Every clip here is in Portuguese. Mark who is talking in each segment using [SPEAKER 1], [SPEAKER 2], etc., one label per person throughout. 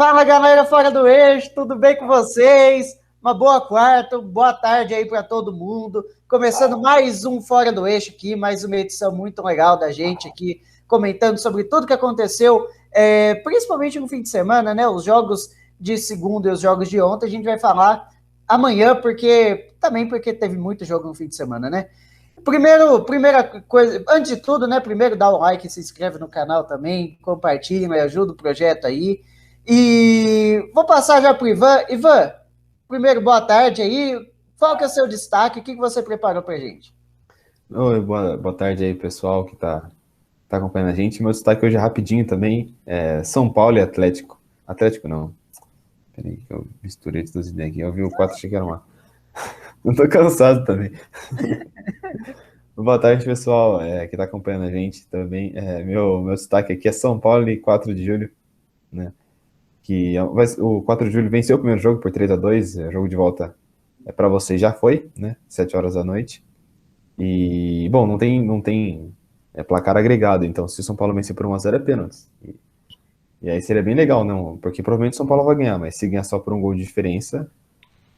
[SPEAKER 1] Fala, galera fora do eixo, tudo bem com vocês? Uma boa quarta, boa tarde aí para todo mundo. Começando mais um Fora do Eixo aqui, mais uma edição muito legal da gente aqui, comentando sobre tudo que aconteceu, principalmente no fim de semana, né? Os jogos de segunda e os jogos de ontem, a gente vai falar amanhã, porque teve muito jogo no fim de semana, né? Primeira coisa, antes de tudo, né? Primeiro dá um like, se inscreve no canal também, compartilha, me ajuda o projeto aí. E vou passar já para o Ivan. Ivan, primeiro, boa tarde aí. Qual que é o seu destaque? O que você preparou para a gente?
[SPEAKER 2] Oi, boa tarde aí, pessoal que tá acompanhando a gente. Meu destaque hoje é rapidinho também. São Paulo e Atlético. Atlético não. Peraí, que eu misturei todas as ideias aqui. Eu vi o 4, achei que era uma. Não tô cansado também. Boa tarde, pessoal, que tá acompanhando a gente também. Meu destaque aqui é São Paulo e 4 de julho, né? O 4 de julho venceu o primeiro jogo por 3-2. Jogo de volta para vocês já foi, né? 7 horas da noite. E, bom, não tem placar agregado, então se o São Paulo vencer por 1-0 é pênalti. E aí seria bem legal, não? Porque provavelmente o São Paulo vai ganhar, mas se ganhar só por um gol de diferença,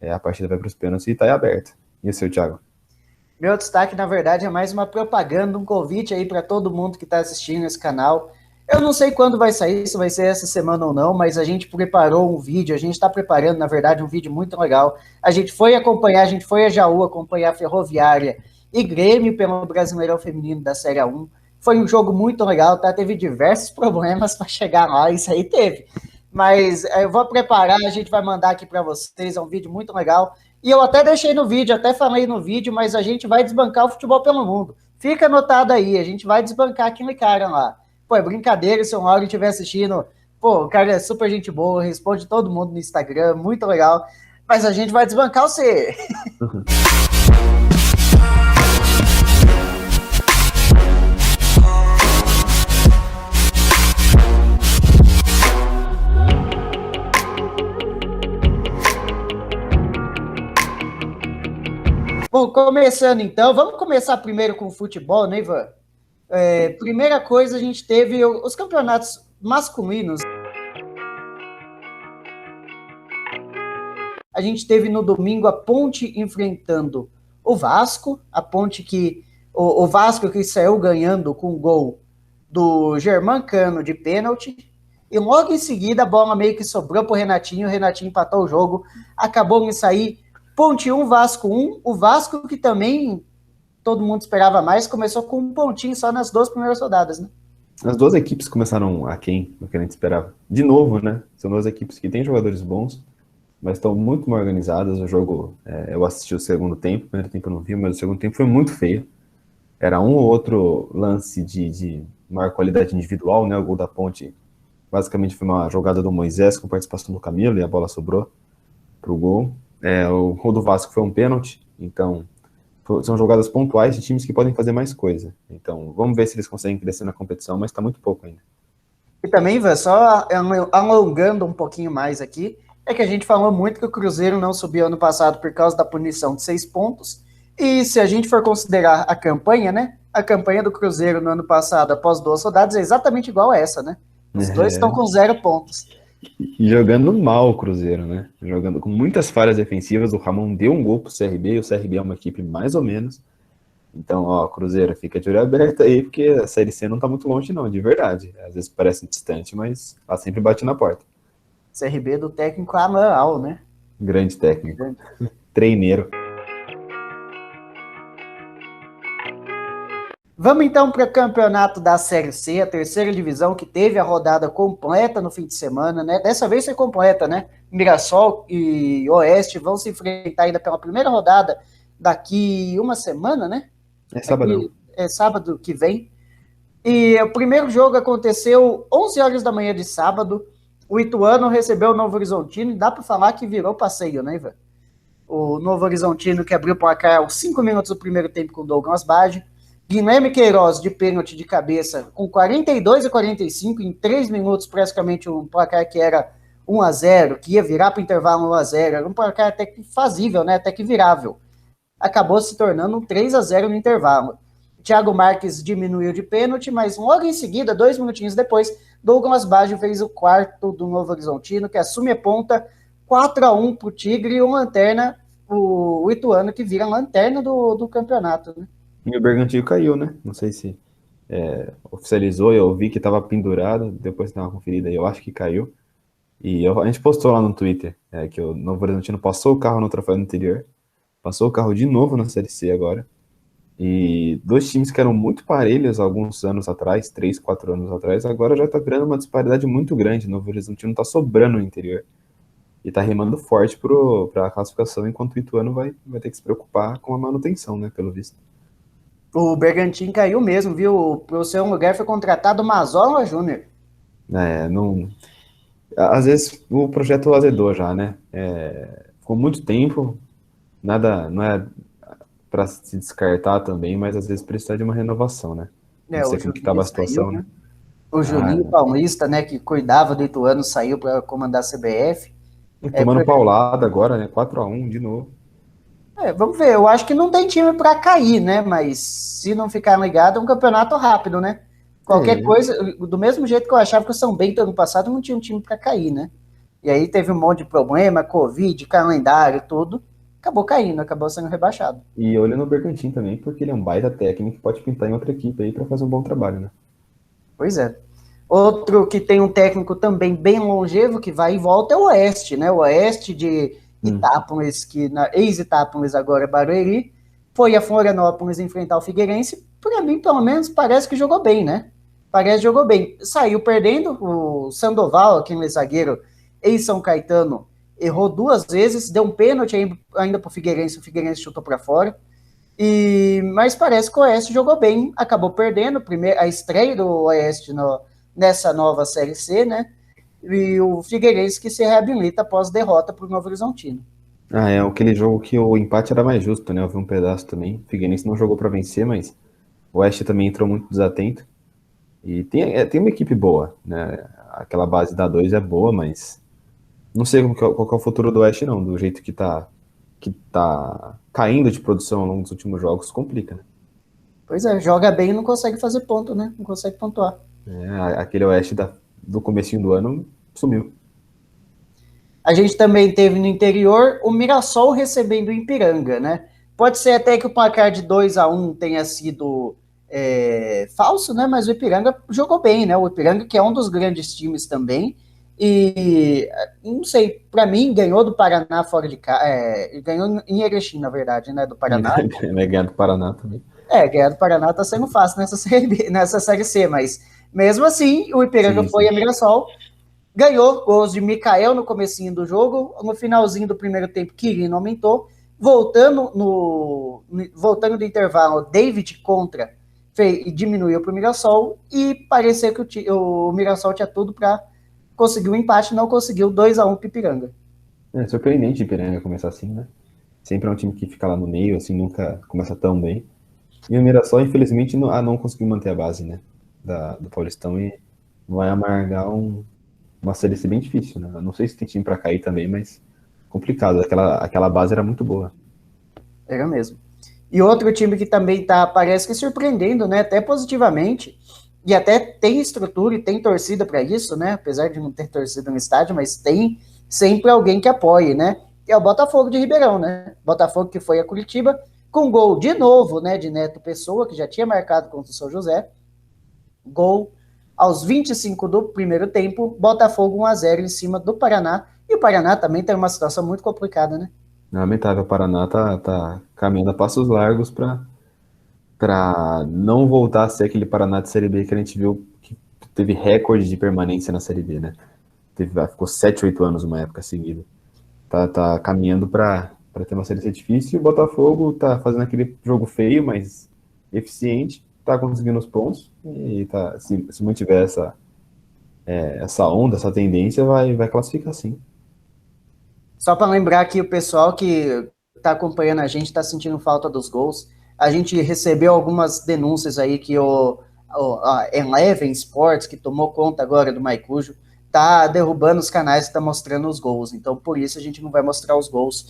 [SPEAKER 2] a partida vai para os pênaltis e tá aí aberta. E o seu, Thiago?
[SPEAKER 1] Meu destaque, na verdade, é mais uma propaganda, um convite aí para todo mundo que está assistindo esse canal. Eu não sei quando vai sair, se vai ser essa semana ou não, mas a gente preparou um vídeo, a gente está preparando, na verdade, um vídeo muito legal. A gente foi a Jaú acompanhar a Ferroviária e Grêmio pelo Brasileirão Feminino da Série A1. Foi um jogo muito legal, tá? Teve diversos problemas para chegar lá, isso aí teve. Mas eu vou preparar, a gente vai mandar aqui para vocês, é um vídeo muito legal. E eu até deixei no vídeo, até falei no vídeo, mas a gente vai desbancar o futebol pelo mundo. Fica anotado aí, a gente vai desbancar aquele cara lá. Pô, é brincadeira, se o Mauro estiver assistindo, pô, o cara é super gente boa, responde todo mundo no Instagram, muito legal. Mas a gente vai desbancar você. Bom, começando então, vamos começar primeiro com o futebol, né, Ivan? Primeira coisa, a gente teve os campeonatos masculinos. A gente teve no domingo a Ponte enfrentando o Vasco, a Ponte que o Vasco que saiu ganhando com o gol do Germancano de pênalti, e logo em seguida a bola meio que sobrou para o Renatinho empatou o jogo, acabou em sair Ponte 1, Vasco 1, o Vasco que também todo mundo esperava mais, começou com um pontinho só nas duas primeiras rodadas, né?
[SPEAKER 2] As duas equipes começaram aquém do que a gente esperava. De novo, né? São duas equipes que têm jogadores bons, mas estão muito mal organizadas. O jogo, eu assisti o segundo tempo, o primeiro tempo eu não vi, mas o segundo tempo foi muito feio. Era um ou outro lance de maior qualidade individual, né? O gol da Ponte basicamente foi uma jogada do Moisés com participação do Camilo e a bola sobrou pro gol. O gol do Vasco foi um pênalti, então são jogadas pontuais de times que podem fazer mais coisa. Então vamos ver se eles conseguem crescer na competição, mas está muito pouco ainda.
[SPEAKER 1] E também, Ivan, só alongando um pouquinho mais aqui, é que a gente falou muito que o Cruzeiro não subiu ano passado por causa da punição de 6 pontos, e se a gente for considerar a campanha, né, a campanha do Cruzeiro no ano passado, após 2 rodadas, é exatamente igual a essa, né? Os dois estão com 0 pontos.
[SPEAKER 2] E jogando mal o Cruzeiro, né? Jogando com muitas falhas defensivas. O Ramon deu um gol pro CRB, e o CRB é uma equipe mais ou menos. Então, Cruzeiro, fica de olho aberto aí, porque a Série C não tá muito longe não, de verdade. Às vezes parece distante, mas ela sempre bate na porta.
[SPEAKER 1] CRB do técnico Alan Al, né?
[SPEAKER 2] Grande técnico. Treineiro.
[SPEAKER 1] Vamos então para o campeonato da Série C, a terceira divisão, que teve a rodada completa no fim de semana, né? Dessa vez foi completa, né? Mirassol e Oeste vão se enfrentar ainda pela primeira rodada daqui uma semana, né?
[SPEAKER 2] É sábado.
[SPEAKER 1] É sábado que vem. E o primeiro jogo aconteceu 11 horas da manhã de sábado. O Ituano recebeu o Novo Horizontino e dá para falar que virou passeio, né, Ivan? O Novo Horizontino que abriu o placar aos 5 minutos do primeiro tempo com o Douglas Baggio. Guilherme Queiroz de pênalti de cabeça com 42 e 45, em 3 minutos, praticamente um placar que era 1-0, que ia virar para o intervalo 1-0, era um placar até que fazível, né? Até que virável. Acabou se tornando um 3-0 no intervalo. Thiago Marques diminuiu de pênalti, mas logo em seguida, 2 minutinhos depois, Douglas Baggio fez o quarto do Novo Horizontino, que assume a ponta 4-1 para o Tigre e o Lanterna, o Ituano, que vira a lanterna do campeonato, né?
[SPEAKER 2] E o Bergantinho caiu, né? Não sei se oficializou, eu vi que estava pendurado, depois dá uma conferida aí, eu acho que caiu. E a gente postou lá no Twitter que o Novo Horizontino passou o carro no troféu anterior, passou o carro de novo na Série C agora. E dois times que eram muito parelhos alguns anos atrás, 3, 4 anos atrás, agora já tá virando uma disparidade muito grande. O Novo Horizontino tá sobrando no interior. E tá remando forte pra classificação, enquanto o Ituano vai ter que se preocupar com a manutenção, né, pelo visto.
[SPEAKER 1] O Bergantin caiu mesmo, viu? Para o seu lugar foi contratado o Mazola Júnior.
[SPEAKER 2] Não... Às vezes o projeto azedou já, né? Ficou muito tempo, nada, não é para se descartar também, mas às vezes precisa de uma renovação, né? Não
[SPEAKER 1] O
[SPEAKER 2] sei como que tava
[SPEAKER 1] Juninho
[SPEAKER 2] a situação,
[SPEAKER 1] saiu,
[SPEAKER 2] né?
[SPEAKER 1] o Juninho Paulista, né, que cuidava do Ituano, saiu para comandar a CBF.
[SPEAKER 2] Tomando paulada agora, né? 4-1 de novo.
[SPEAKER 1] Vamos ver, eu acho que não tem time para cair, né? Mas se não ficar ligado, é um campeonato rápido, né? Qualquer coisa, do mesmo jeito que eu achava que o São Bento ano passado não tinha um time para cair, né? E aí teve um monte de problema, Covid, calendário, tudo. Acabou caindo, acabou sendo rebaixado.
[SPEAKER 2] E olha no Bergantin também, porque ele é um baita técnico que pode pintar em outra equipe aí para fazer um bom trabalho, né?
[SPEAKER 1] Pois é. Outro que tem um técnico também bem longevo, que vai e volta, é o Oeste, né? O Oeste de Itápolis, ex-Itápolis, agora é Barueri, foi a Florianópolis enfrentar o Figueirense. Para mim, pelo menos, parece que jogou bem, né? Parece que jogou bem. Saiu perdendo, o Sandoval, aquele zagueiro ex-São Caetano, errou 2 vezes, deu um pênalti ainda para o Figueirense chutou para fora. Mas parece que o Oeste jogou bem, acabou perdendo a estreia do Oeste nessa nova Série C, né? E o Figueirense que se reabilita após derrota para o Novo Horizontino.
[SPEAKER 2] É aquele jogo que o empate era mais justo, né? Eu vi um pedaço também. O Figueirense não jogou para vencer, mas o Oeste também entrou muito desatento. E tem uma equipe boa, né? Aquela base da 2 é boa, mas não sei qual que é o futuro do Oeste, não. Do jeito que tá caindo de produção ao longo dos últimos jogos, complica, né?
[SPEAKER 1] Pois é, joga bem e não consegue fazer ponto, né? Não consegue pontuar.
[SPEAKER 2] Aquele Oeste do comecinho do ano sumiu.
[SPEAKER 1] A gente também teve no interior o Mirassol recebendo o Ipiranga, né? Pode ser até que o placar de 2-1 tenha sido falso, né? Mas o Ipiranga jogou bem, né? O Ipiranga, que é um dos grandes times também. E não sei, para mim, ganhou do Paraná fora de casa. Ganhou em Erechim, na verdade, né? Do Paraná.
[SPEAKER 2] Ganhar do Paraná também.
[SPEAKER 1] Ganhar do Paraná tá sendo fácil nessa série C, mas mesmo assim, o Ipiranga foi a Mirassol. Ganhou gols de Mikael no comecinho do jogo, no finalzinho do primeiro tempo, Quirino aumentou, voltando do intervalo, David contra diminuiu para o Mirassol e parecia que o Mirassol tinha tudo para conseguir um empate, não conseguiu 2-1 para o Ipiranga.
[SPEAKER 2] É surpreendente o Ipiranga começar assim, né? Sempre é um time que fica lá no meio, assim, nunca começa tão bem. E o Mirassol, infelizmente, não conseguiu manter a base, né? Do Paulistão e vai amargar uma série C bem difícil, né? Eu não sei se tem time pra cair também, mas complicado. Aquela base era muito boa.
[SPEAKER 1] Era mesmo. E outro time que também parece que surpreendendo, né? Até positivamente, e até tem estrutura e tem torcida para isso, né? Apesar de não ter torcida no estádio, mas tem sempre alguém que apoie, né? Que é o Botafogo de Ribeirão, né? Botafogo que foi a Curitiba, com gol de novo, né? De Neto Pessoa, que já tinha marcado contra o São José. Gol aos 25 do primeiro tempo, Botafogo 1-0 em cima do Paraná. E o Paraná também tem uma situação muito complicada, né?
[SPEAKER 2] Lamentável, o Paraná tá caminhando a passos largos pra não voltar a ser aquele Paraná de Série B que a gente viu que teve recorde de permanência na Série B, né? Ficou 7, 8 anos uma época seguida. Tá caminhando pra ter uma Série C difícil e o Botafogo tá fazendo aquele jogo feio, mas eficiente, tá conseguindo os pontos e se mantiver essa onda, essa tendência, vai classificar sim.
[SPEAKER 1] Só para lembrar que o pessoal que está acompanhando a gente está sentindo falta dos gols. A gente recebeu algumas denúncias aí que a Eleven Sports, que tomou conta agora do Maicujo, tá derrubando os canais e está mostrando os gols. Então, por isso, a gente não vai mostrar os gols.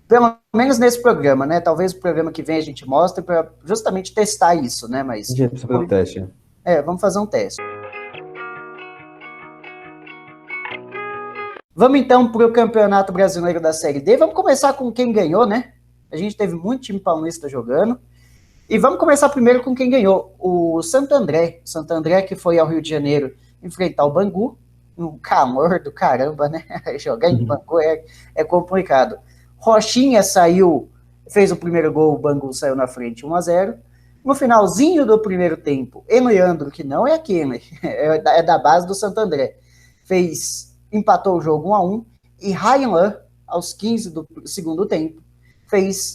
[SPEAKER 1] Pelo menos nesse programa, né? Talvez o programa que vem a gente mostre para justamente testar isso, né? Mas
[SPEAKER 2] A gente precisa fazer um teste, né?
[SPEAKER 1] vamos fazer um teste. Vamos então para o Campeonato Brasileiro da Série D. Vamos começar com quem ganhou, né? A gente teve muito time paulista jogando. E vamos começar primeiro com quem ganhou. O Santo André. Santo André que foi ao Rio de Janeiro enfrentar o Bangu. Um calor do caramba, né? Jogar em Bangu é complicado. Rochinha fez o primeiro gol, o Bangu saiu na frente 1-0. No finalzinho do primeiro tempo, Leandro, que não é aquele, é da base do Santo André, empatou o jogo 1-1, e Ryan, aos 15 do segundo tempo,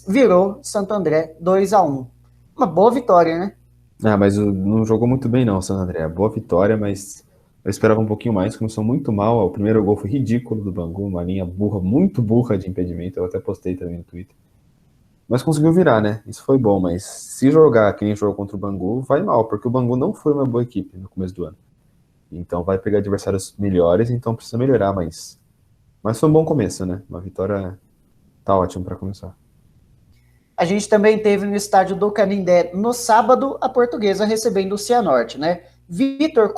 [SPEAKER 1] virou Santo André 2-1. Uma boa vitória, né?
[SPEAKER 2] Mas não jogou muito bem não, Santo André. Boa vitória, mas eu esperava um pouquinho mais. Começou muito mal. O primeiro gol foi ridículo do Bangu, uma linha burra, muito burra de impedimento. Eu até postei também no Twitter. Mas conseguiu virar, né? Isso foi bom, mas se jogar que nem jogou contra o Bangu, vai mal, porque o Bangu não foi uma boa equipe no começo do ano. Então vai pegar adversários melhores, então precisa melhorar, mas foi um bom começo, né? Uma vitória tá ótimo para começar.
[SPEAKER 1] A gente também teve no estádio do Canindé, no sábado, a Portuguesa recebendo o Cianorte, né? Vitor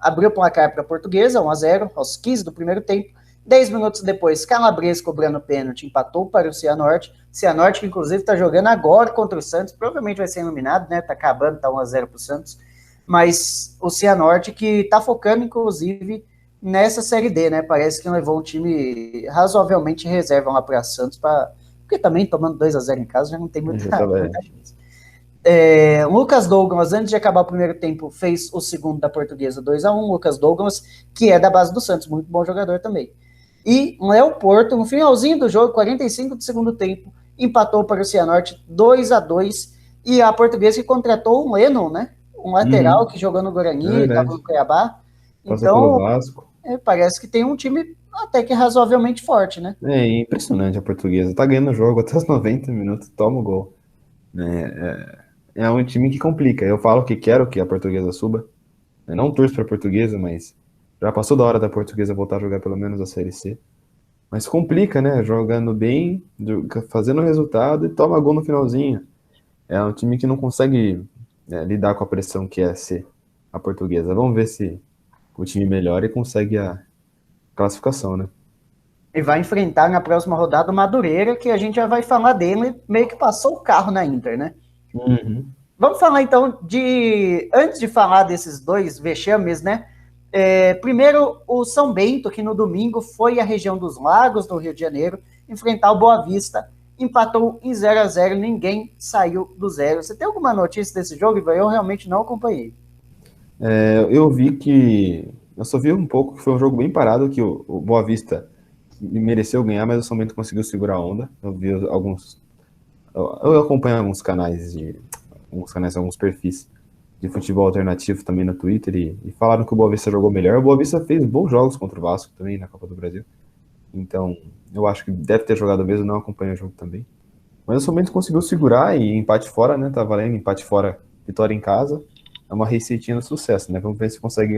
[SPEAKER 1] abriu o placar para a Portuguesa, 1-0, aos 15 do primeiro tempo. 10 minutos depois, Calabres cobrando pênalti, empatou para o Cianorte. Cianorte, que inclusive está jogando agora contra o Santos, provavelmente vai ser eliminado, né? Tá acabando, tá 1-0 para o Santos. Mas o Cianorte que está focando, inclusive, nessa Série D, né? Parece que levou um time razoavelmente reserva lá para Santos, porque também tomando 2-0 em casa já não tem muita chance. Lucas Douglas, antes de acabar o primeiro tempo, fez o segundo da Portuguesa 2-1. Lucas Douglas, que é da base do Santos, muito bom jogador também. E Léo Porto, no finalzinho do jogo, 45 do segundo tempo, empatou para o Cianorte 2-2. E a Portuguesa que contratou o Lennon, né? Um lateral que jogou no Guarani, estava no Cuiabá. Então, parece que tem um time até que razoavelmente forte, né?
[SPEAKER 2] É impressionante a Portuguesa. Tá ganhando o jogo até os 90 minutos, toma o gol. É um time que complica. Eu falo que quero que a Portuguesa suba. Eu não torço pra Portuguesa, mas já passou da hora da Portuguesa voltar a jogar pelo menos a Série C. Mas complica, né? Jogando bem, fazendo resultado e toma gol no finalzinho. É um time que não consegue lidar com a pressão que é ser a Portuguesa. Vamos ver se o time melhora e consegue a classificação, né?
[SPEAKER 1] E vai enfrentar na próxima rodada o Madureira, que a gente já vai falar dele, meio que passou o carro na Inter, né?
[SPEAKER 2] Uhum.
[SPEAKER 1] Vamos falar então antes de falar desses dois vexames, né? Primeiro, o São Bento, que no domingo foi à região dos Lagos, no Rio de Janeiro, enfrentar o Boa Vista, empatou em 0-0, ninguém saiu do zero. Você tem alguma notícia desse jogo, Ivan? Eu realmente não acompanhei.
[SPEAKER 2] Eu vi que... Eu só vi um pouco que foi um jogo bem parado, que o Boa Vista mereceu ganhar, mas o São Bento conseguiu segurar a onda. Eu vi alguns... Eu acompanho alguns canais, alguns perfis de futebol alternativo também no Twitter e falaram que o Boa Vista jogou melhor. O Boa Vista fez bons jogos contra o Vasco também na Copa do Brasil. Então, eu acho que deve ter jogado mesmo, não acompanho o jogo também. Mas o São Bento conseguiu segurar e empate fora, né? Tá valendo, empate fora, vitória em casa. É uma receitinha do sucesso, né? Vamos ver se consegue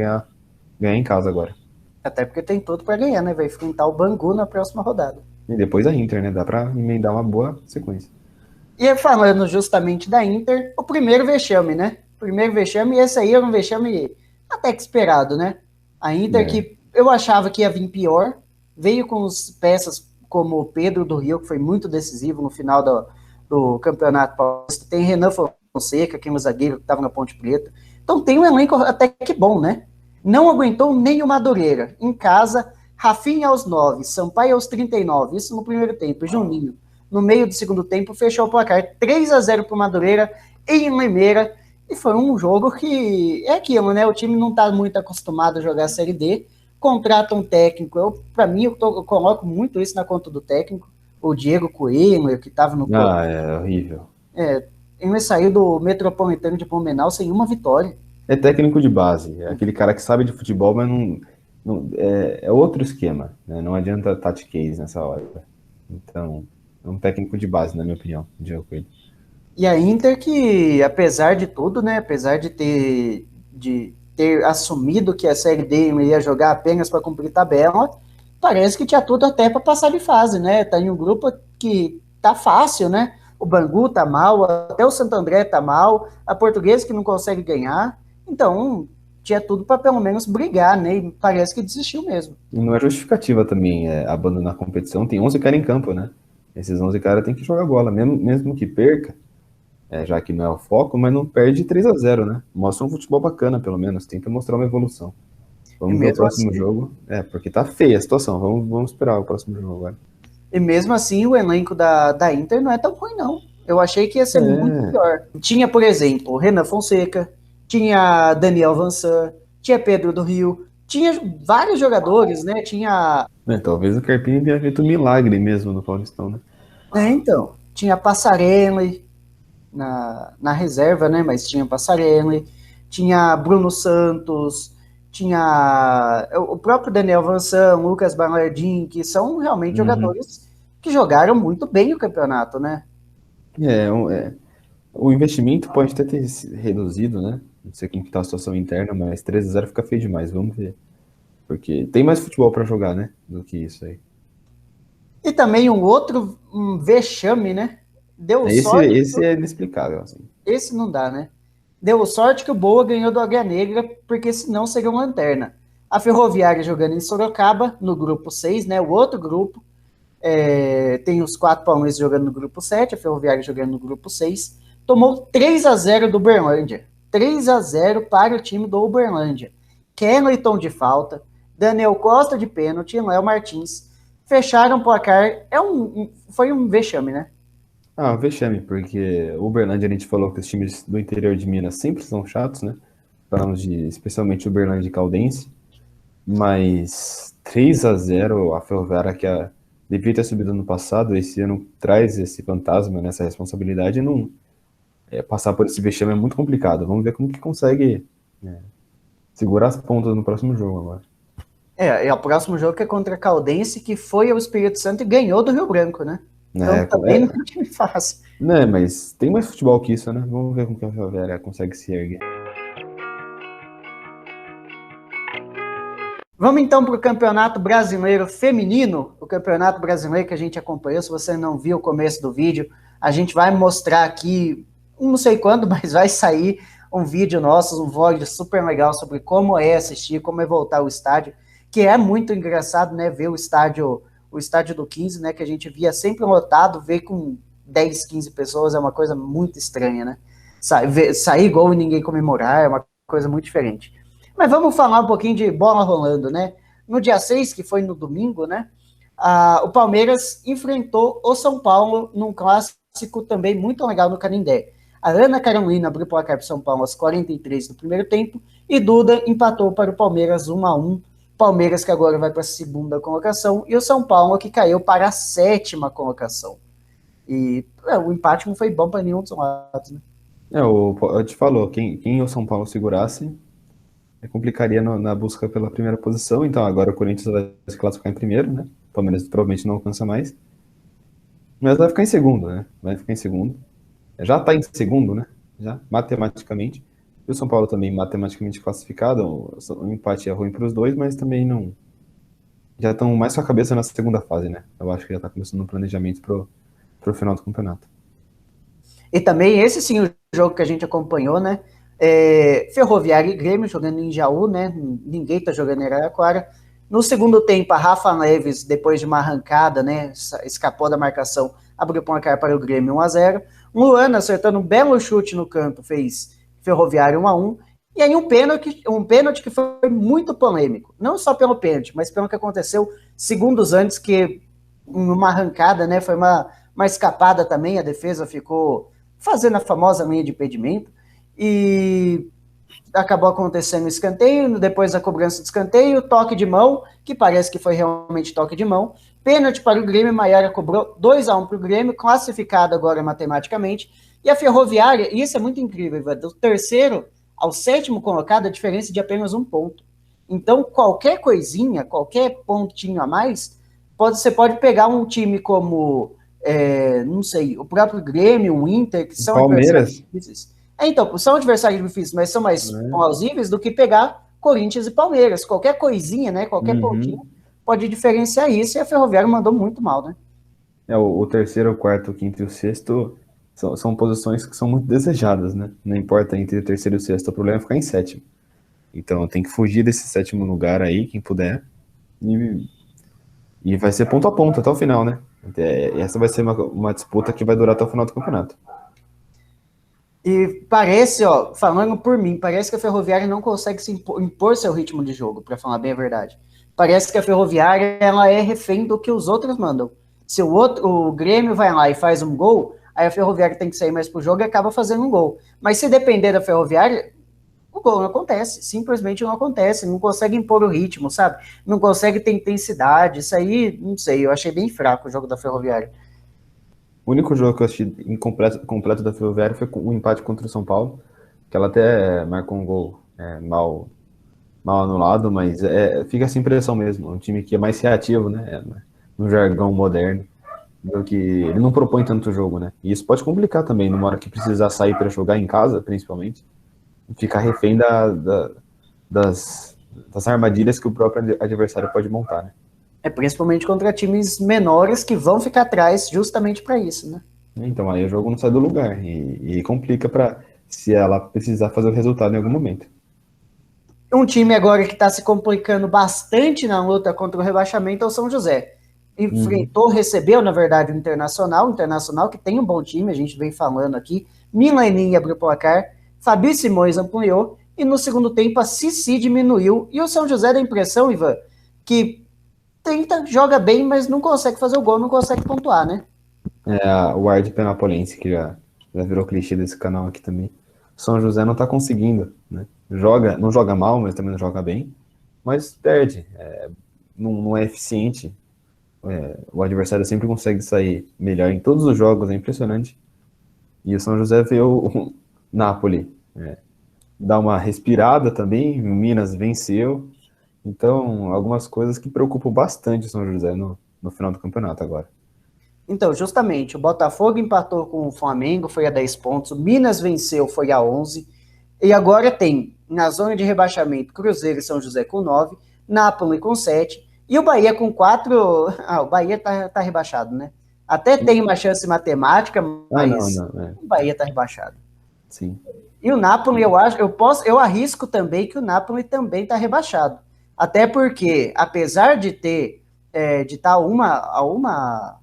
[SPEAKER 2] ganhar em casa agora.
[SPEAKER 1] Até porque tem tudo para ganhar, né? Vai enfrentar o Bangu na próxima rodada.
[SPEAKER 2] E depois a Inter, né? Dá pra emendar uma boa sequência.
[SPEAKER 1] E falando justamente da Inter, o primeiro vexame, né? Primeiro vexame, e esse aí era um vexame até que esperado, né? A Inter, que eu achava que ia vir pior, veio com peças como o Pedro do Rio, que foi muito decisivo no final do Campeonato Paulista. Tem Renan Fonseca, que é um zagueiro que estava na Ponte Preta. Então tem um elenco até que bom, né? Não aguentou nem o Madureira. Em casa, Rafinha aos 9, Sampaio aos 39, isso no primeiro tempo, Juninho. No meio do segundo tempo, fechou o placar 3-0 para o Madureira em Limeira. E foi um jogo que é aquilo, né? O time não está muito acostumado a jogar a Série D. Contrata um técnico. Para mim, eu coloco muito isso na conta do técnico. O Diego Coelho, que estava no...
[SPEAKER 2] é horrível.
[SPEAKER 1] Ele saiu do Metropolitano de Blumenau sem uma vitória.
[SPEAKER 2] É técnico de base. É aquele cara que sabe de futebol, mas não é outro esquema, né? Não adianta tactics nessa hora. Então... É um técnico de base, na minha opinião, o Diego Coelho.
[SPEAKER 1] E a Inter que, apesar de tudo, né, apesar de ter assumido que a Série D ia jogar apenas para cumprir tabela, parece que tinha tudo até para passar de fase, né? Tá em um grupo que tá fácil, né? O Bangu tá mal, até o Santo André tá mal, a Portuguesa que não consegue ganhar. Então, tinha tudo para pelo menos brigar, né? E parece que desistiu mesmo.
[SPEAKER 2] E não é justificativa também abandonar a competição. Tem 11 caras em campo, né? Esses 11 caras têm que jogar bola, mesmo que perca, já que não é o foco, mas não perde 3-0, né? Mostra um futebol bacana, pelo menos. Tenta mostrar uma evolução.
[SPEAKER 1] E
[SPEAKER 2] Vamos ver o
[SPEAKER 1] mesmo
[SPEAKER 2] próximo
[SPEAKER 1] assim,
[SPEAKER 2] jogo. Porque tá feia a situação. Vamos esperar o próximo jogo agora.
[SPEAKER 1] e mesmo assim o elenco da Inter não é tão ruim, não. Eu achei que ia ser muito
[SPEAKER 2] É.
[SPEAKER 1] pior. Tinha, por exemplo, Renan Fonseca, tinha Daniel Vansan, tinha Pedro do Rio, tinha vários jogadores, né? Tinha.
[SPEAKER 2] Talvez o Carpini tenha feito um milagre mesmo no Paulistão, né?
[SPEAKER 1] Então, tinha Passarelli na reserva, né? Mas tinha Passarelli, tinha Bruno Santos, tinha o próprio Daniel Vansan, Lucas Bernardin, que são realmente
[SPEAKER 2] Uhum.
[SPEAKER 1] jogadores que jogaram muito bem o campeonato, né?
[SPEAKER 2] O investimento pode até ter se reduzido, né? Não sei como que tá a situação interna, mas 3-0 fica feio demais. Vamos ver. Porque tem mais futebol pra jogar, né? Do que isso aí.
[SPEAKER 1] E também um vexame, né? Deu
[SPEAKER 2] Esse,
[SPEAKER 1] sorte,
[SPEAKER 2] esse é inexplicável, assim.
[SPEAKER 1] esse não dá, né? Deu sorte que o Boa ganhou do Águia Negra, porque senão seria uma lanterna. A Ferroviária jogando em Sorocaba, no grupo 6, né? O outro grupo. Tem os 4 palmeiras jogando no grupo 7, a Ferroviária jogando no grupo 6. Tomou 3-0 do Uberlândia. 3-0 para o time do Uberlândia. Kenleyton de falta, Daniel Costa de pênalti e Léo Martins. Fecharam o placar. Foi um vexame, né?
[SPEAKER 2] Vexame, porque o Uberlândia a gente falou que os times do interior de Minas sempre são chatos, né? Falamos de especialmente Uberlândia e Caldense, mas 3-0 a Ferroviária devia ter subido no passado, esse ano traz esse fantasma, nessa responsabilidade, e não passar por esse vexame é muito complicado. Vamos ver como que consegue segurar as pontas no próximo jogo agora.
[SPEAKER 1] E o próximo jogo que é contra a Caldense, que foi ao Espírito Santo e ganhou do Rio Branco, né? Então também não é um time fácil.
[SPEAKER 2] Né, mas tem mais futebol que isso, né? Vamos ver como que a Ferroviária consegue se erguer.
[SPEAKER 1] Vamos então para o Campeonato Brasileiro Feminino, o Campeonato Brasileiro que a gente acompanhou. Se você não viu o começo do vídeo, a gente vai mostrar aqui, não sei quando, mas vai sair um vídeo nosso, um vlog super legal sobre como é assistir, como é voltar ao estádio, que é muito engraçado, né, ver o estádio do 15, né, que a gente via sempre lotado, ver com 10, 15 pessoas é uma coisa muito estranha, né? Sair gol e ninguém comemorar é uma coisa muito diferente. Mas vamos falar um pouquinho de bola rolando, né? No dia 6, que foi no domingo, né? O Palmeiras enfrentou o São Paulo num clássico também muito legal no Canindé. A Ana Carolina abriu o placar para o São Paulo aos 43 do primeiro tempo e Duda empatou para o Palmeiras 1-1. Palmeiras que agora vai para a segunda colocação e o São Paulo que caiu para a sétima colocação. E o empate não foi bom para nenhum dos lados, né?
[SPEAKER 2] Eu te falou, quem o São Paulo segurasse, complicaria na busca pela primeira posição. Então agora o Corinthians vai se classificar em primeiro, né? O Palmeiras provavelmente não alcança mais. Mas vai ficar em segundo, né? Vai ficar em segundo. Já está em segundo, né? Já, matematicamente. E o São Paulo também matematicamente classificado. O empate é ruim para os dois, mas também não. Já estão mais com a cabeça na segunda fase, né? Eu acho que já está começando um planejamento pro final do campeonato.
[SPEAKER 1] E também esse sim, o jogo que a gente acompanhou, né? Ferroviária e Grêmio jogando em Jaú, né? Ninguém tá jogando em Araraquara. No segundo tempo, a Rafa Neves, depois de uma arrancada, né? Escapou da marcação, abriu o placar para o Grêmio 1-0. Luana acertando um belo chute no canto, fez Ferroviária 1-1. E aí um pênalti que foi muito polêmico. Não só pelo pênalti, mas pelo que aconteceu segundos antes, que uma arrancada, né? Foi uma escapada também, a defesa ficou fazendo a famosa linha de impedimento e acabou acontecendo o escanteio, depois a cobrança do escanteio, toque de mão, que parece que foi realmente toque de mão, pênalti para o Grêmio, Maiara cobrou 2-1 para o Grêmio, classificado agora matematicamente, e a Ferroviária, e isso é muito incrível, do terceiro ao sétimo colocado, a diferença de apenas 1 ponto. Então, qualquer coisinha, qualquer pontinho a mais, você pode pegar um time como não sei, o próprio Grêmio, o Inter, que são adversários
[SPEAKER 2] Palmeiras,
[SPEAKER 1] difíceis. Então, são adversários difíceis, mas são mais
[SPEAKER 2] né?
[SPEAKER 1] plausíveis do que pegar Corinthians e Palmeiras. Qualquer coisinha, né? Qualquer pontinho
[SPEAKER 2] Uhum.
[SPEAKER 1] pode diferenciar isso, e a Ferroviária mandou muito mal, né?
[SPEAKER 2] O terceiro, o quarto, o quinto e o sexto são posições que são muito desejadas, né? Não importa entre o terceiro e o sexto, o problema é ficar em sétimo. Então tem que fugir desse 7º lugar aí, quem puder. E vai ser ponto a ponto até o final, né? Essa vai ser uma disputa que vai durar até o final do campeonato.
[SPEAKER 1] E parece, ó, falando por mim, parece que a Ferroviária não consegue se impor seu ritmo de jogo, para falar bem a verdade. Parece que a Ferroviária ela é refém do que os outros mandam. Se o Grêmio vai lá e faz um gol, aí a Ferroviária tem que sair mais pro jogo e acaba fazendo um gol. Mas se depender da Ferroviária, o gol não acontece, simplesmente não acontece, não consegue impor o ritmo, sabe? Não consegue ter intensidade, isso aí, não sei, eu achei bem fraco o jogo da Ferroviária.
[SPEAKER 2] O único jogo que eu assisti completo da Ferroviária foi o empate contra o São Paulo, que ela até marcou um gol mal anulado, mas fica essa impressão mesmo. Um time que é mais reativo, né? No jargão moderno. Do que ele não propõe tanto jogo, né? E isso pode complicar também, numa hora que precisar sair para jogar em casa, principalmente, ficar refém das armadilhas que o próprio adversário pode montar, né?
[SPEAKER 1] Principalmente contra times menores que vão ficar atrás justamente para isso, né?
[SPEAKER 2] Então aí o jogo não sai do lugar e complica para se ela precisar fazer o resultado em algum momento.
[SPEAKER 1] Um time agora que está se complicando bastante na luta contra o rebaixamento é o São José. Recebeu, na verdade, o Internacional que tem um bom time, a gente vem falando aqui. Milaninha abriu o placar, Fabi Simões ampliou, e no segundo tempo a Cici diminuiu. E o São José dá a impressão, Ivan, que joga bem, mas não consegue fazer o gol, não consegue pontuar, né?
[SPEAKER 2] O ar de Penapolense, que já virou clichê desse canal aqui também. São José não tá conseguindo, né? Não joga mal, mas também não joga bem, mas perde, não é eficiente. O adversário sempre consegue sair melhor em todos os jogos, é impressionante. E o São José vê o Napoli dar uma respirada também, o Minas venceu. Então, algumas coisas que preocupam bastante o São José no final do campeonato agora.
[SPEAKER 1] Então, justamente, o Botafogo empatou com o Flamengo, foi a 10 pontos, o Minas venceu, foi a 11, e agora tem, na zona de rebaixamento, Cruzeiro e São José com 9, Nápoles com 7, e o Bahia com 4, o Bahia tá rebaixado, né? Até tem uma chance matemática, mas o Bahia tá rebaixado.
[SPEAKER 2] Sim.
[SPEAKER 1] E o Nápoles, eu arrisco também que o Nápoles também tá rebaixado. Até porque, apesar de estar uma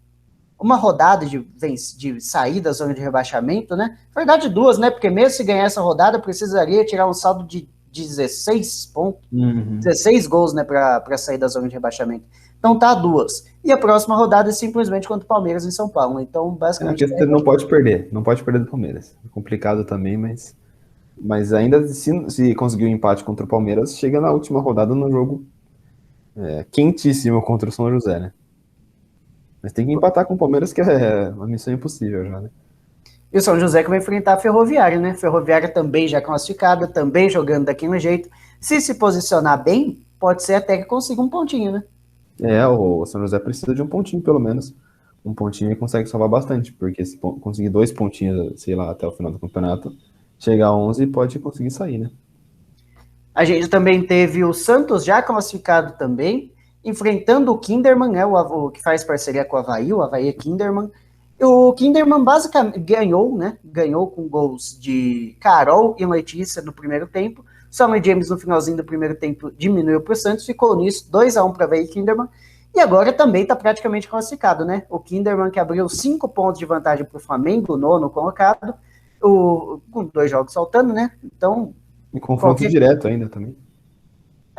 [SPEAKER 1] rodada de sair da zona de rebaixamento, né? Na verdade, 2, né? Porque mesmo se ganhar essa rodada, precisaria tirar um saldo de 16 pontos, 16 gols, né? Para sair da zona de rebaixamento. Então tá 2. E a próxima rodada é simplesmente contra o Palmeiras em São Paulo. Então, basicamente.
[SPEAKER 2] Você não pode perder do Palmeiras. É complicado também, mas ainda se conseguir um empate contra o Palmeiras, chega na última rodada no jogo quentíssimo contra o São José, né? Mas tem que empatar com o Palmeiras, que é uma missão impossível já, né?
[SPEAKER 1] E o São José que vai enfrentar a Ferroviária, né? Ferroviária também já classificada, também jogando daquele jeito. Se posicionar bem, pode ser até que consiga um pontinho, né?
[SPEAKER 2] O São José precisa de um pontinho, pelo menos. Um pontinho consegue salvar bastante, porque se conseguir 2 pontinhos, sei lá, até o final do campeonato, chegar a 11 pode conseguir sair, né?
[SPEAKER 1] A gente também teve o Santos já classificado também, enfrentando o Kinderman, o que faz parceria com o Avaí é Kinderman. O Kinderman basicamente ganhou, né? Ganhou com gols de Carol e Letícia no primeiro tempo. Samuel James no finalzinho do primeiro tempo diminuiu para o Santos, ficou nisso, 2-1 para Avaí e Kinderman. E agora também está praticamente classificado, né? O Kinderman que abriu 5 pontos de vantagem para o Flamengo, o 9º colocado, com 2 jogos faltando, né? Então.
[SPEAKER 2] E confronto direto ainda também.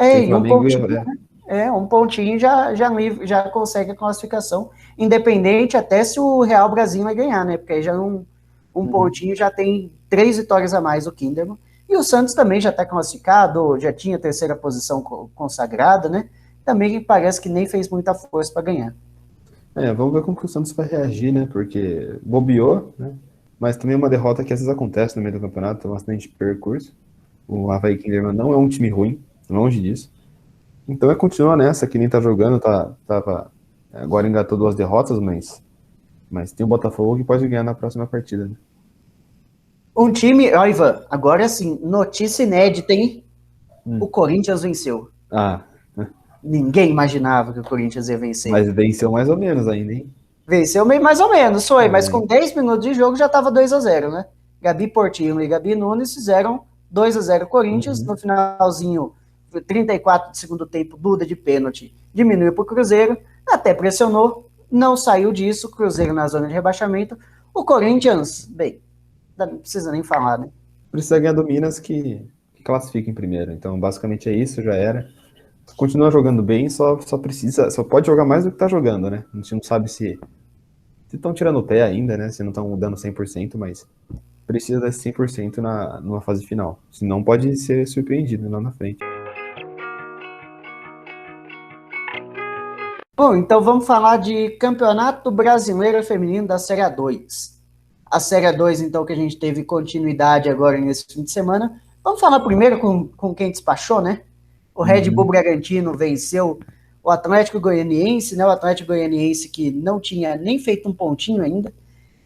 [SPEAKER 1] E um pontinho, né? Um pontinho já consegue a classificação, independente até se o Real Brasil vai ganhar, né? Porque aí já pontinho já tem 3 vitórias a mais o Kinderman. E o Santos também já está classificado, já tinha a 3ª posição consagrada, né? Também parece que nem fez muita força para ganhar.
[SPEAKER 2] Vamos ver como que o Santos vai reagir, né? Porque bobeou, né? Mas também é uma derrota que às vezes acontece no meio do campeonato, um acidente de percurso. O Avaí Kinderman não é um time ruim, longe disso. Então continuar nessa, que nem tá jogando, agora engatou 2 derrotas, mas tem o Botafogo que pode ganhar na próxima partida, né?
[SPEAKER 1] Um time, Ivan, agora sim, notícia inédita, hein? O Corinthians venceu. Ninguém imaginava que o Corinthians ia vencer.
[SPEAKER 2] Mas venceu mais ou menos ainda, hein?
[SPEAKER 1] Venceu mais ou menos, mas com 10 minutos de jogo já estava 2-0, né? Gabi Portillo e Gabi Nunes fizeram 2-0 Corinthians, no finalzinho, 34 do segundo tempo, Duda de pênalti, diminuiu para o Cruzeiro, até pressionou, não saiu disso, Cruzeiro na zona de rebaixamento, o Corinthians, bem, não precisa nem falar, né?
[SPEAKER 2] Precisa ganhar do Minas que classifica em primeiro, então basicamente é isso, já era. Continua jogando bem, só pode jogar mais do que tá jogando, né? A gente não sabe se estão tirando o pé ainda, né? Se não estão dando 100%, mas precisa desse 100% numa fase final. Senão pode ser surpreendido lá na frente.
[SPEAKER 1] Bom, então vamos falar de Campeonato Brasileiro Feminino da Série A2. A Série A2, então, que a gente teve continuidade agora nesse fim de semana. Vamos falar primeiro com quem despachou, né? O Red Bull Bragantino venceu o Atlético Goianiense, né? O Atlético Goianiense que não tinha nem feito um pontinho ainda,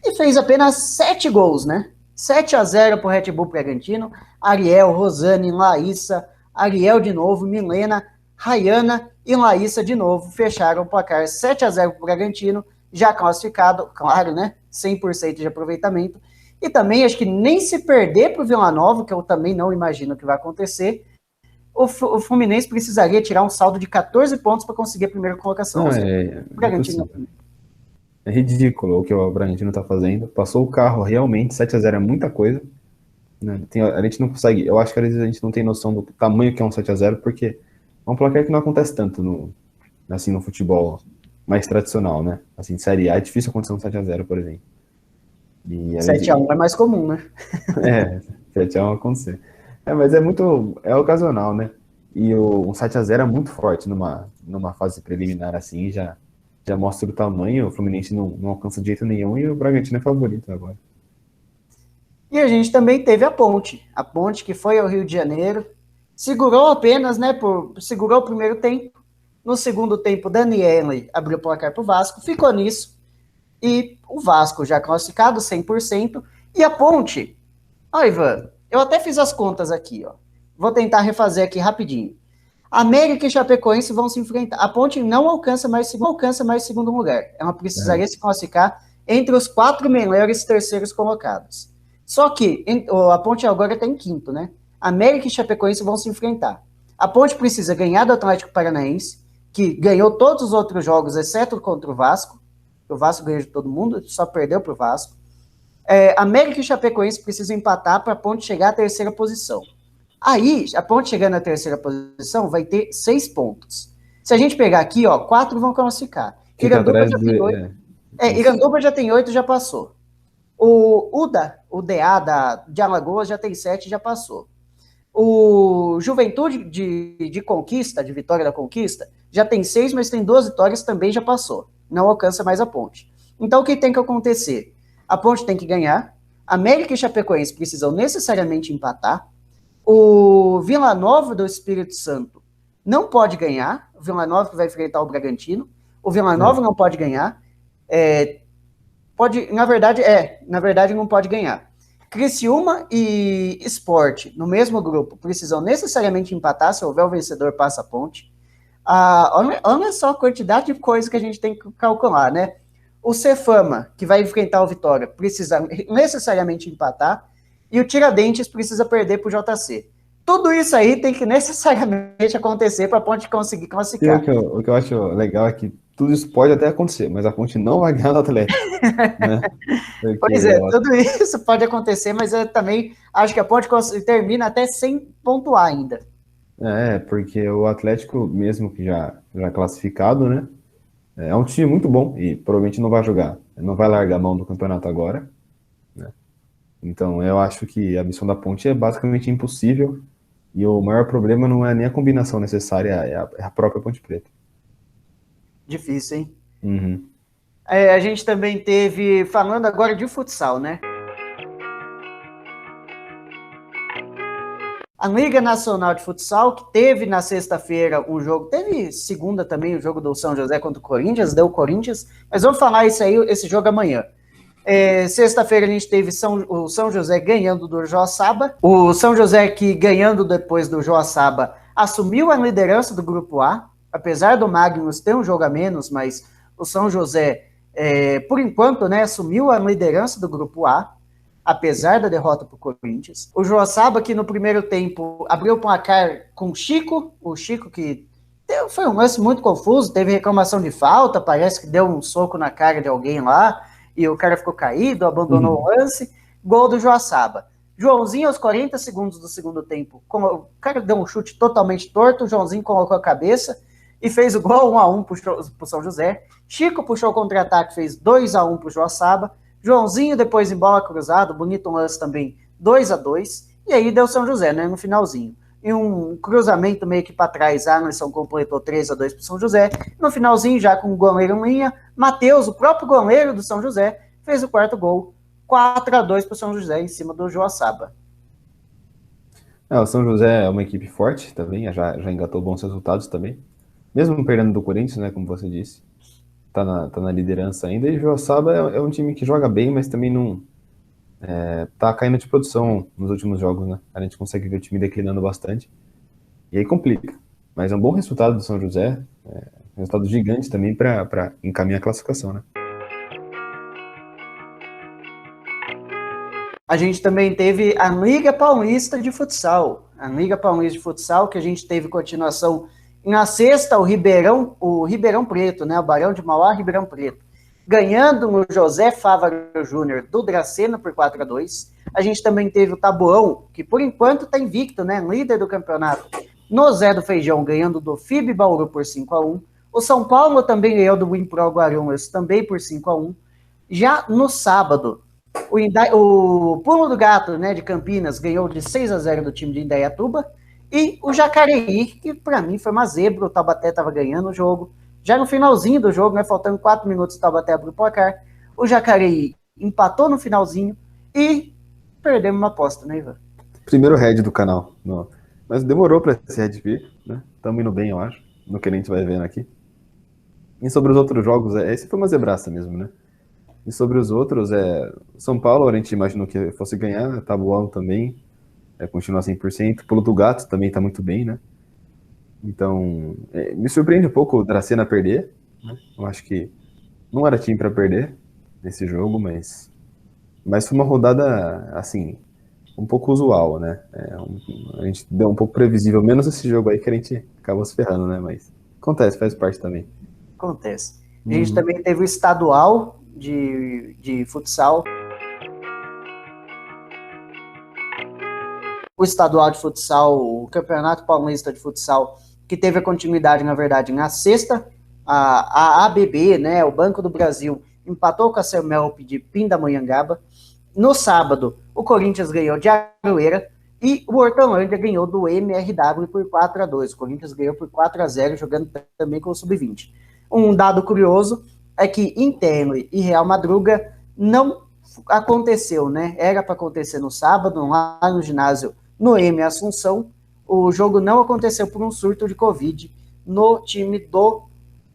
[SPEAKER 1] e fez apenas 7 gols, né? 7-0 para o Red Bull Bragantino. Ariel, Rosane, Laíssa, Ariel de novo, Milena, Rayana e Laíssa de novo fecharam o placar 7-0 para o Bragantino, já classificado, claro, né? 100% de aproveitamento. E também, acho que nem se perder para o Vila Nova, que eu também não imagino que vai acontecer, o Fluminense precisaria tirar um saldo de 14 pontos para conseguir a primeira colocação.
[SPEAKER 2] Não, é ridículo o que o Bragantino está fazendo. Passou o carro realmente, 7-0 é muita coisa. Né? A gente não consegue, eu acho que às vezes a gente não tem noção do tamanho que é um 7-0, porque é um placar que não acontece tanto no futebol mais tradicional, né? Assim, Série A é difícil acontecer um 7-0, por exemplo.
[SPEAKER 1] 7-1 é mais comum, né?
[SPEAKER 2] 7-1 acontecer. Mas é ocasional, né? E um 7-0 é muito forte numa fase preliminar assim, já mostra o tamanho. O Fluminense não alcança de jeito nenhum e o Bragantino é favorito agora.
[SPEAKER 1] E a gente também teve a Ponte que foi ao Rio de Janeiro, segurou apenas, né? Segurou o primeiro tempo. No segundo tempo, Daniele abriu o placar para o Vasco, ficou nisso. E o Vasco já classificado 100%. E a Ponte, Ivan, eu até fiz as contas aqui, ó. Vou tentar refazer aqui rapidinho. América e Chapecoense vão se enfrentar. A Ponte não alcança mais segundo lugar. Ela precisaria se classificar entre os 4 melhores terceiros colocados. Só que a Ponte agora está em quinto, né? América e Chapecoense vão se enfrentar. A Ponte precisa ganhar do Atlético Paranaense, que ganhou todos os outros jogos, exceto contra o Vasco. O Vasco ganhou de todo mundo, só perdeu para o Vasco. América e Chapecoense precisam empatar para a Ponte chegar à terceira posição. Aí, a Ponte chegando à terceira posição vai ter 6 pontos. Se a gente pegar aqui, ó, 4 vão classificar. Iranduba já tem 8. Iranduba já tem 8, já passou. O DA de Alagoas já tem 7, já passou. O Juventude de Conquista, de Vitória da Conquista, já tem 6, mas tem 2 vitórias, também já passou. Não alcança mais a Ponte. Então, o que tem que acontecer? A Ponte tem que ganhar, América e Chapecoense precisam necessariamente empatar, o Vila Nova do Espírito Santo não pode ganhar, o Vila Nova que vai enfrentar o Bragantino, o Vila Nova não pode ganhar, na verdade não pode ganhar. Criciúma e Sport, no mesmo grupo, precisam necessariamente empatar, se houver o vencedor passa a Ponte. Olha só a quantidade de coisas que a gente tem que calcular, né? O Cefama, que vai enfrentar o Vitória, precisa necessariamente empatar, e o Tiradentes precisa perder para o JC. Tudo isso aí tem que necessariamente acontecer para a Ponte conseguir classificar.
[SPEAKER 2] O que eu acho legal é que tudo isso pode até acontecer, mas a Ponte não vai ganhar do Atlético. Né?
[SPEAKER 1] Pois é, tudo isso pode acontecer, mas eu também acho que a Ponte termina até sem pontuar ainda.
[SPEAKER 2] Porque o Atlético, mesmo que já classificado, né? É um time muito bom e provavelmente não vai jogar, não vai largar a mão do campeonato agora, né? Então eu acho que a missão da Ponte é basicamente impossível e o maior problema não é nem a combinação necessária, é a própria Ponte Preta.
[SPEAKER 1] Difícil, hein?
[SPEAKER 2] Uhum.
[SPEAKER 1] A gente também teve, falando agora de futsal, né? A Liga Nacional de Futsal, que teve na sexta-feira um jogo, teve segunda também o jogo do São José contra o Corinthians, deu o Corinthians, mas vamos falar esse jogo amanhã. Sexta-feira a gente teve o São José ganhando do Joaçaba, o São José que ganhando depois do Joaçaba assumiu a liderança do Grupo A, apesar do Magnus ter um jogo a menos, mas o São José, por enquanto, né, assumiu a liderança do Grupo A. apesar da derrota para o Corinthians. O Joaçaba, que no primeiro tempo abriu o placar com o Chico que foi um lance muito confuso, teve reclamação de falta, parece que deu um soco na cara de alguém lá, e o cara ficou caído, abandonou o lance, gol do Joaçaba. Joãozinho, aos 40 segundos do segundo tempo, o cara deu um chute totalmente torto, o Joãozinho colocou a cabeça e fez o gol 1-1 pro São José. Chico puxou o contra-ataque, fez 2-1 pro Joaçaba. Joãozinho depois em bola cruzada, bonito lance também, 2-2. E aí deu São José, né, no finalzinho. E um cruzamento meio que para trás, a Anderson completou 3-2 pro São José. No finalzinho, já com o goleiro em linha, Matheus, o próprio goleiro do São José, fez o quarto gol, 4-2 pro São José em cima do Joaçaba.
[SPEAKER 2] O São José é uma equipe forte também, já engatou bons resultados também. Mesmo perdendo do Corinthians, né, como você disse, tá na liderança ainda. E o Joaçaba é um time que joga bem, mas também não tá caindo de produção nos últimos jogos, né? A gente consegue ver o time declinando bastante. E aí complica. Mas é um bom resultado do São José, um resultado gigante também para encaminhar a classificação, né?
[SPEAKER 1] A gente também teve a Liga Paulista de Futsal. A Liga Paulista de Futsal, que a gente teve continuação na sexta, o Ribeirão Preto, né? O Barão de Mauá, Ribeirão Preto. Ganhando no José Fávaro Júnior do Dracena por 4-2. A gente também teve o Taboão, que por enquanto está invicto, né? Líder do campeonato. No Zé do Feijão, ganhando do FIB Bauru por 5-1. O São Paulo também ganhou do Wimpro Guarulhos, também por 5-1. Já no sábado, o Pulo do Gato, né, de Campinas, ganhou de 6-0 do time de Indaiatuba. E o Jacareí, que para mim foi uma zebra, o Taubaté estava ganhando o jogo. Já no finalzinho do jogo, né, faltando 4 minutos, o Taubaté abriu o placar. O Jacareí empatou no finalzinho e perdemos uma aposta, né, Ivan?
[SPEAKER 2] Primeiro head do canal. Não. Mas demorou para esse head vir, né? Estamos indo bem, eu acho, no que a gente vai vendo aqui. E sobre os outros jogos, esse foi uma zebraça mesmo, né? E sobre os outros, São Paulo, a gente imaginou que fosse ganhar, Taboão também, continua 100%. Pulo do Gato também tá muito bem, né? Então, me surpreende um pouco o Dracena perder, né? Eu acho que não era time para perder nesse jogo, mas foi uma rodada, assim, um pouco usual, né? A gente deu um pouco previsível, menos esse jogo aí que a gente acabou se ferrando, né? Mas acontece, faz parte também.
[SPEAKER 1] Acontece. A gente também teve o estadual de futsal. O estadual de futsal, o Campeonato Paulista de Futsal, que teve a continuidade, na verdade, na sexta, a ABB, né, o Banco do Brasil, empatou com a Semelp de Pindamonhangaba. No sábado, o Corinthians ganhou de Aroeira e o Hortolândia ganhou do MRW por 4-2. O Corinthians ganhou por 4-0, jogando também com o Sub-20. Um dado curioso é que Interno e Real Madruga não aconteceu, né? Era para acontecer no sábado, lá no ginásio, no M Assunção. O jogo não aconteceu por um surto de Covid no time do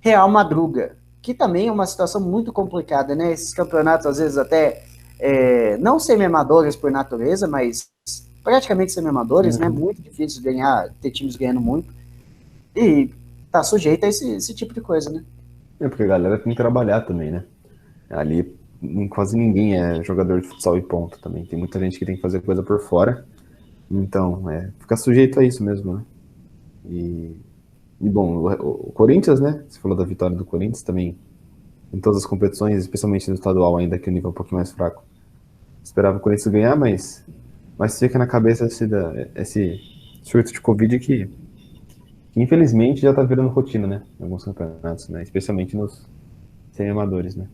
[SPEAKER 1] Real Madruga, que também é uma situação muito complicada, né? Esses campeonatos, às vezes, até não semi-amadores por natureza, mas praticamente semi-amadores, né? Muito difícil ganhar, ter times ganhando muito. E tá sujeito a esse tipo de coisa, né?
[SPEAKER 2] Porque a galera tem que trabalhar também, né? Ali quase ninguém é jogador de futsal e ponto também. Tem muita gente que tem que fazer coisa por fora. Então, fica sujeito a isso mesmo, né? E bom, o Corinthians, né? Você falou da vitória do Corinthians também em todas as competições, especialmente no estadual, ainda que o nível é um pouquinho mais fraco. Esperava o Corinthians ganhar, mas fica na cabeça esse surto de Covid que infelizmente já tá virando rotina, né? Em alguns campeonatos, né? Especialmente nos semi-amadores, né?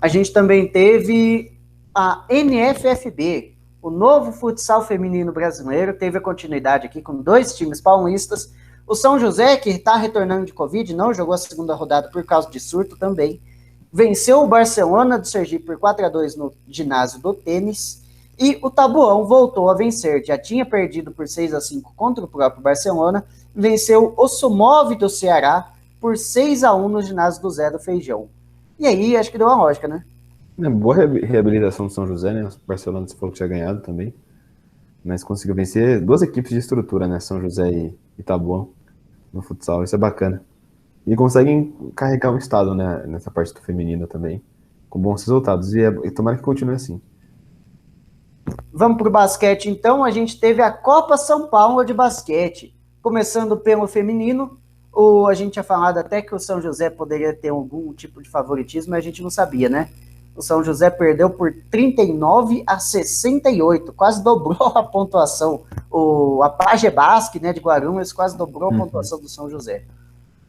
[SPEAKER 1] A gente também teve a NFFB, o novo futsal feminino brasileiro, teve a continuidade aqui com 2 times paulistas. O São José, que está retornando de Covid, não jogou a segunda rodada por causa de surto também. Venceu o Barcelona do Sergipe por 4-2 no ginásio do tênis. E o Taboão voltou a vencer. Já tinha perdido por 6-5 contra o próprio Barcelona. Venceu o Sumov do Ceará por 6-1 no ginásio do Zé do Feijão. E aí, acho que deu uma lógica, né?
[SPEAKER 2] Boa reabilitação do São José, né? O Barcelona se falou que tinha ganhado também. Mas conseguiu vencer 2 equipes de estrutura, né? São José e Taboão no futsal. Isso é bacana. E conseguem carregar o estado, né? Nessa parte do feminino também. Com bons resultados. E tomara que continue assim.
[SPEAKER 1] Vamos para o basquete, então. A gente teve a Copa São Paulo de basquete. Começando pelo feminino, a gente tinha falado até que o São José poderia ter algum tipo de favoritismo, mas a gente não sabia, né? O São José perdeu por 39-68, quase dobrou a pontuação. A Page Basque, né, de Guarulhos, quase dobrou a pontuação do São José.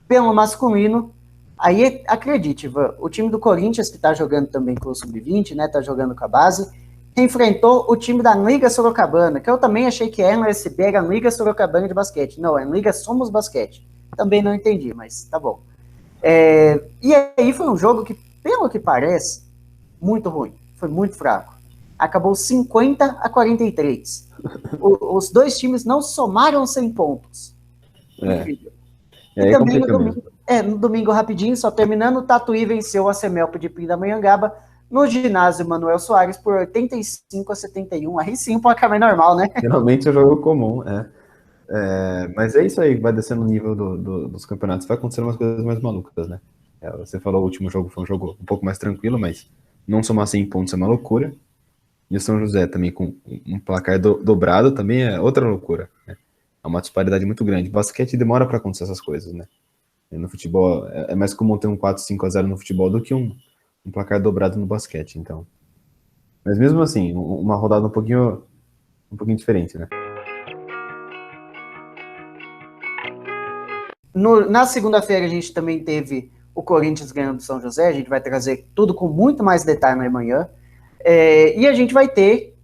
[SPEAKER 1] Pelo masculino, aí acredite, Ivan, o time do Corinthians, que está jogando também com o Sub-20, né, está jogando com a base, enfrentou o time da Liga Sorocabana, que eu também achei que era no SB, era a Liga Sorocabana de basquete. Não, é a Liga Somos Basquete. Também não entendi, mas tá bom. E aí foi um jogo que, pelo que parece, muito ruim. Foi muito fraco. Acabou 50-43. Os dois times não somaram 100 pontos. Incrível. E também no domingo rapidinho, só terminando, o Tatuí venceu a Semelp de Pindamonhangaba no ginásio Manuel Soares por 85-71. Aí sim, um placar mais normal, né?
[SPEAKER 2] Geralmente é um jogo comum, mas é isso aí, vai descendo o nível dos campeonatos, vai acontecendo umas coisas mais malucas, né? Você falou, o último jogo foi um jogo um pouco mais tranquilo, mas não somar 100 pontos é uma loucura. E o São José também com um placar dobrado também é outra loucura, né? É uma disparidade muito grande. Basquete demora para acontecer essas coisas, né? No futebol, é mais comum ter um 4-5-0 no futebol do que um placar dobrado no basquete, então. Mas mesmo assim, uma rodada um pouquinho diferente, né?
[SPEAKER 1] Na segunda-feira a gente também teve o Corinthians ganhando do São José, a gente vai trazer tudo com muito mais detalhe na manhã. E a gente vai ter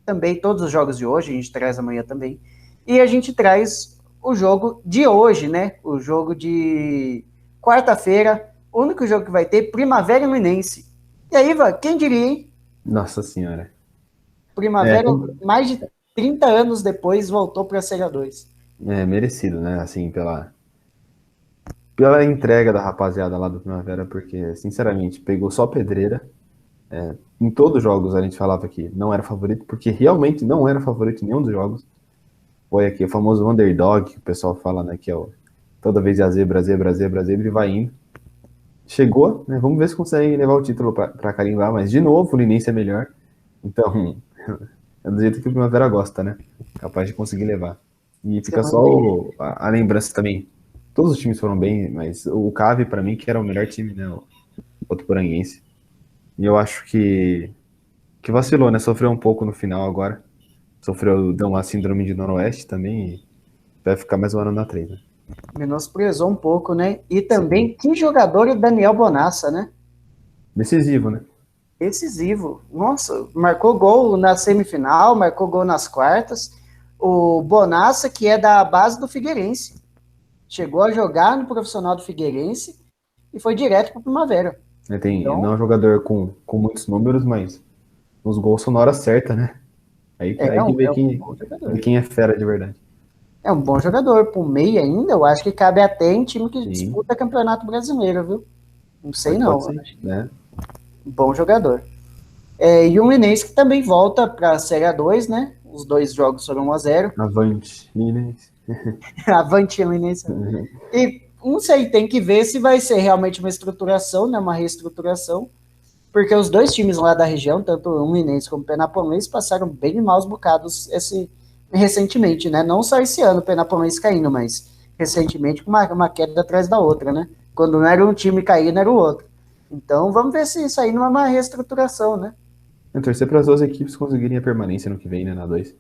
[SPEAKER 1] também todos os jogos de hoje, a gente traz amanhã também. E a gente traz o jogo de hoje, né? O jogo de quarta-feira, o único jogo que vai ter, Primavera e Fluminense. E aí, Ivan, quem diria, hein?
[SPEAKER 2] Nossa Senhora.
[SPEAKER 1] Primavera, mais de 30 anos depois, voltou para a Série 2.
[SPEAKER 2] Merecido, né? Assim, pela entrega da rapaziada lá do Primavera, porque, sinceramente, pegou só pedreira. Em todos os jogos a gente falava que não era favorito, porque realmente não era favorito em nenhum dos jogos. Foi aqui o famoso underdog, que o pessoal fala, né? Que é toda vez a zebra, zebra, zebra, zebra, e vai indo. Chegou, né? Vamos ver se consegue levar o título para carimbar, mas de novo o Fluminense é melhor. Então, é do jeito que o Primavera gosta, né? Capaz de conseguir levar. E fica só a lembrança também. Todos os times foram bem, mas o Cave, para mim, que era o melhor time, né? O Votuporanguense. E eu acho que vacilou, né? Sofreu um pouco no final agora. Deu uma síndrome de Noroeste também e vai ficar mais um ano na 3, né?
[SPEAKER 1] Menosprezou um pouco, né? E também, sim, que jogador é o Daniel Bonassa, né?
[SPEAKER 2] Decisivo, né?
[SPEAKER 1] Decisivo. Nossa, marcou gol na semifinal, marcou gol nas quartas. O Bonassa, que é da base do Figueirense. Chegou a jogar no profissional do Figueirense e foi direto para o Primavera.
[SPEAKER 2] Então, não é um jogador com muitos números, mas os gols são na hora certa, né? Aí que vê quem é fera de verdade.
[SPEAKER 1] É um bom jogador. Por meia ainda, eu acho que cabe até em time que disputa campeonato brasileiro, viu? Não sei não.
[SPEAKER 2] Pode ser, né?
[SPEAKER 1] Bom jogador. E o Fluminense que também volta para a Série A2, né? Os dois jogos foram 1-0.
[SPEAKER 2] Avante, Fluminense.
[SPEAKER 1] Avante, Fluminense. E não sei, tem que ver se vai ser realmente uma estruturação, né? Uma reestruturação. Porque os dois times lá da região, tanto o Fluminense como o Penapolense, passaram bem maus bocados recentemente, né? Não só esse ano o Penapolense caindo, mas recentemente com uma queda atrás da outra, né? Quando não era um time caindo, era o outro. Então vamos ver se isso aí não é uma reestruturação, né?
[SPEAKER 2] Eu torcer para as duas equipes conseguirem a permanência no que vem, né? Na 2.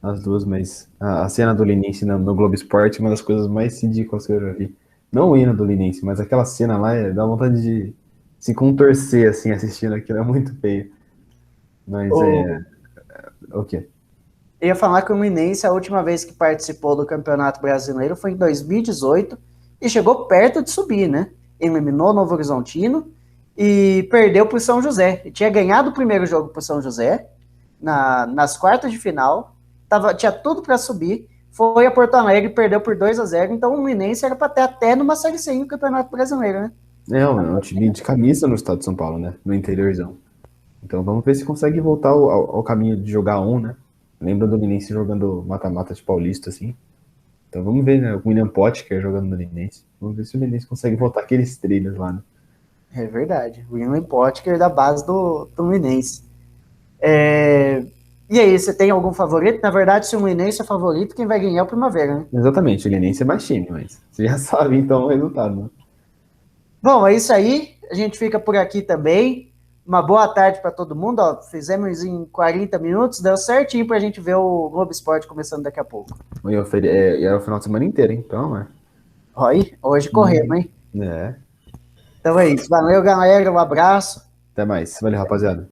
[SPEAKER 2] As duas, mas a cena do Linense no Globo Esporte é uma das coisas mais ridículas que eu já vi. Não o hino do Linense, mas aquela cena lá dá vontade de se contorcer, assim, assistindo aquilo. É muito feio. Mas o quê?
[SPEAKER 1] Eu ia falar que o Fluminense, a última vez que participou do Campeonato Brasileiro foi em 2018 e chegou perto de subir, né? Eliminou o Novo Horizontino e perdeu para o São José. Ele tinha ganhado o primeiro jogo para o São José, nas quartas de final, tinha tudo para subir, foi a Porto Alegre e perdeu por 2-0, então o Fluminense era para ter até numa Série C no Campeonato Brasileiro, né?
[SPEAKER 2] É um time de camisa no estado de São Paulo, né? No interiorzão. Então vamos ver se consegue voltar ao caminho de jogar né? Lembra do Fluminense jogando mata-mata de Paulista, assim. Então vamos ver, né? O William Potker jogando no Fluminense. Vamos ver se o Fluminense consegue voltar aqueles trilhos lá, né?
[SPEAKER 1] É verdade. O William Potker da base do Fluminense. E aí, você tem algum favorito? Na verdade, se o Fluminense é favorito, quem vai ganhar é o Primavera, né?
[SPEAKER 2] Exatamente, ele nem ser mais time, mas você já sabe então o resultado, né?
[SPEAKER 1] Bom, é isso aí. A gente fica por aqui também. Uma boa tarde para todo mundo. Ó, fizemos em 40 minutos, deu certinho para a gente ver o Globo Esporte começando daqui a pouco.
[SPEAKER 2] E era o final de semana inteiro, hein? Então,
[SPEAKER 1] Oi, hoje corremos, hein?
[SPEAKER 2] É.
[SPEAKER 1] Então é isso. Valeu, galera. Um abraço.
[SPEAKER 2] Até mais. Valeu, rapaziada.